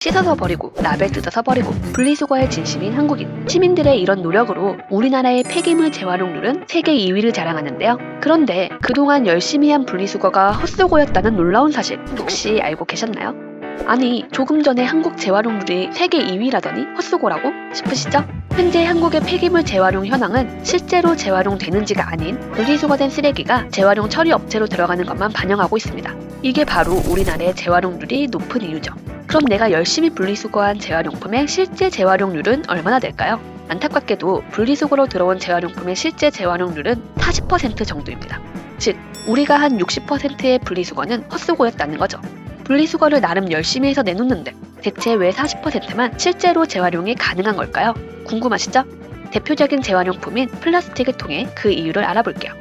씻어서 버리고 라벨 뜯어서 버리고 분리수거에 진심인 한국인. 시민들의 이런 노력으로 우리나라의 폐기물 재활용률은 세계 2위를 자랑하는데요. 그런데 그동안 열심히 한 분리수거가 헛수고였다는 놀라운 사실 혹시 알고 계셨나요? 아니, 조금 전에 한국 재활용률이 세계 2위라더니 헛수고라고 싶으시죠? 현재 한국의 폐기물 재활용 현황은 실제로 재활용되는지가 아닌 분리수거된 쓰레기가 재활용 처리 업체로 들어가는 것만 반영하고 있습니다. 이게 바로 우리나라의 재활용률이 높은 이유죠. 그럼 내가 열심히 분리수거한 재활용품의 실제 재활용률은 얼마나 될까요? 안타깝게도 분리수거로 들어온 재활용품의 실제 재활용률은 40% 정도입니다. 즉, 우리가 한 60%의 분리수거는 헛수고였다는 거죠. 분리수거를 나름 열심히 해서 내놓는데 대체 왜 40%만 실제로 재활용이 가능한 걸까요? 궁금하시죠? 대표적인 재활용품인 플라스틱을 통해 그 이유를 알아볼게요.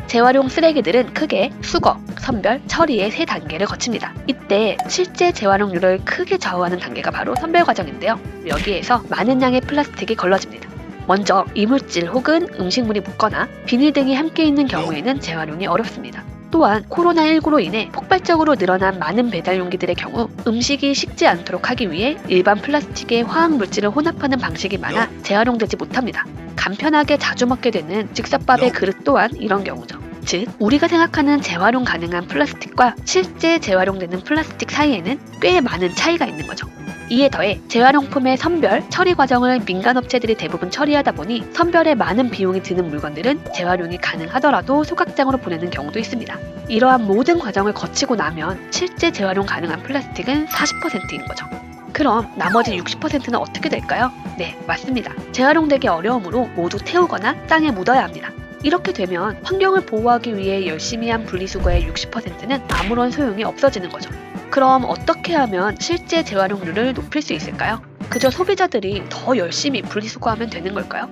재활용 쓰레기들은 크게 수거, 선별, 처리의 3단계를 거칩니다. 이때 실제 재활용률을 크게 좌우하는 단계가 바로 선별 과정인데요. 여기에서 많은 양의 플라스틱이 걸러집니다. 먼저 이물질 혹은 음식물이 묻거나 비닐 등이 함께 있는 경우에는 재활용이 어렵습니다. 또한 코로나19로 인해 폭발적으로 늘어난 많은 배달 용기들의 경우 음식이 식지 않도록 하기 위해 일반 플라스틱에 화학물질을 혼합하는 방식이 많아 재활용되지 못합니다. 간편하게 자주 먹게 되는 즉석밥의 그릇 또한 이런 경우죠. 즉, 우리가 생각하는 재활용 가능한 플라스틱과 실제 재활용되는 플라스틱 사이에는 꽤 많은 차이가 있는 거죠. 이에 더해 재활용품의 선별, 처리 과정을 민간업체들이 대부분 처리하다 보니 선별에 많은 비용이 드는 물건들은 재활용이 가능하더라도 소각장으로 보내는 경우도 있습니다. 이러한 모든 과정을 거치고 나면 실제 재활용 가능한 플라스틱은 40%인 거죠. 그럼 나머지 60%는 어떻게 될까요? 네, 맞습니다. 재활용되기 어려우므로 모두 태우거나 땅에 묻어야 합니다. 이렇게 되면 환경을 보호하기 위해 열심히 한 분리수거의 60%는 아무런 소용이 없어지는 거죠. 그럼 어떻게 하면 실제 재활용률을 높일 수 있을까요? 그저 소비자들이 더 열심히 분리수거하면 되는 걸까요?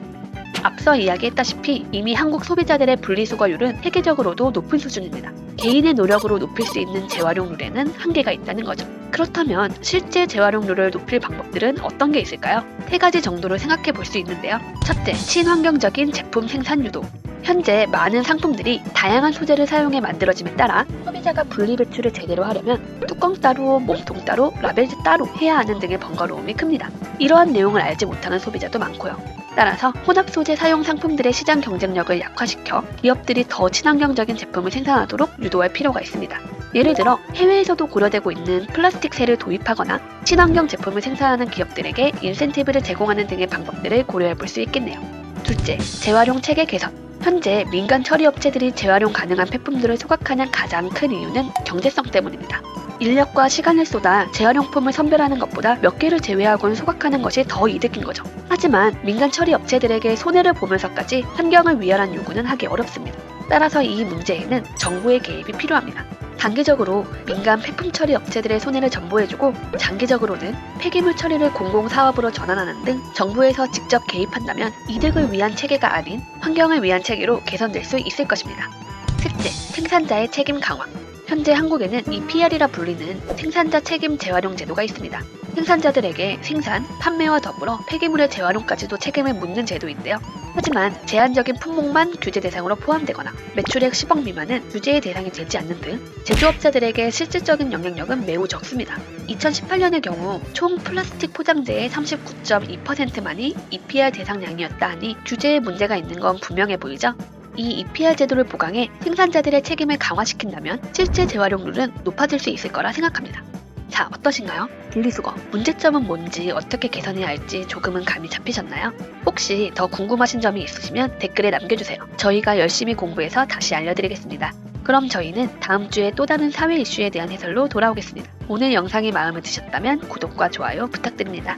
앞서 이야기했다시피 이미 한국 소비자들의 분리수거율은 세계적으로도 높은 수준입니다. 개인의 노력으로 높일 수 있는 재활용률에는 한계가 있다는 거죠. 그렇다면 실제 재활용률을 높일 방법들은 어떤 게 있을까요? 3가지 정도로 생각해 볼 수 있는데요. 첫째, 친환경적인 제품 생산 유도. 현재 많은 상품들이 다양한 소재를 사용해 만들어짐에 따라 소비자가 분리배출을 제대로 하려면 뚜껑 따로, 몸통 따로, 라벨지 따로 해야 하는 등의 번거로움이 큽니다. 이러한 내용을 알지 못하는 소비자도 많고요. 따라서 혼합 소재 사용 상품들의 시장 경쟁력을 약화시켜 기업들이 더 친환경적인 제품을 생산하도록 유도할 필요가 있습니다. 예를 들어 해외에서도 고려되고 있는 플라스틱세를 도입하거나 친환경 제품을 생산하는 기업들에게 인센티브를 제공하는 등의 방법들을 고려해 볼 수 있겠네요. 둘째, 재활용 체계 개선. 현재 민간 처리업체들이 재활용 가능한 폐품들을 소각하는 가장 큰 이유는 경제성 때문입니다. 인력과 시간을 쏟아 재활용품을 선별하는 것보다 몇 개를 제외하고는 소각하는 것이 더 이득인 거죠. 하지만 민간 처리업체들에게 손해를 보면서까지 환경을 위하라는 요구는 하기 어렵습니다. 따라서 이 문제에는 정부의 개입이 필요합니다. 단기적으로 민간 폐품 처리 업체들의 손해를 전보해주고 장기적으로는 폐기물 처리를 공공사업으로 전환하는 등 정부에서 직접 개입한다면 이득을 위한 체계가 아닌 환경을 위한 체계로 개선될 수 있을 것입니다. 셋째, 생산자의 책임 강화. 현재 한국에는 EPR이라 불리는 생산자 책임 재활용 제도가 있습니다. 생산자들에게 생산, 판매와 더불어 폐기물의 재활용까지도 책임을 묻는 제도인데요. 하지만 제한적인 품목만 규제 대상으로 포함되거나 매출액 10억 미만은 규제의 대상이 되지 않는 등 제조업자들에게 실질적인 영향력은 매우 적습니다. 2018년의 경우 총 플라스틱 포장재의 39.2%만이 EPR 대상량이었다 하니 규제에 문제가 있는 건 분명해 보이죠? 이 EPR 제도를 보강해 생산자들의 책임을 강화시킨다면 실제 재활용률은 높아질 수 있을 거라 생각합니다. 자, 어떠신가요? 분리수거, 문제점은 뭔지 어떻게 개선해야 할지 조금은 감이 잡히셨나요? 혹시 더 궁금하신 점이 있으시면 댓글에 남겨주세요. 저희가 열심히 공부해서 다시 알려드리겠습니다. 그럼 저희는 다음 주에 또 다른 사회 이슈에 대한 해설로 돌아오겠습니다. 오늘 영상이 마음에 드셨다면 구독과 좋아요 부탁드립니다.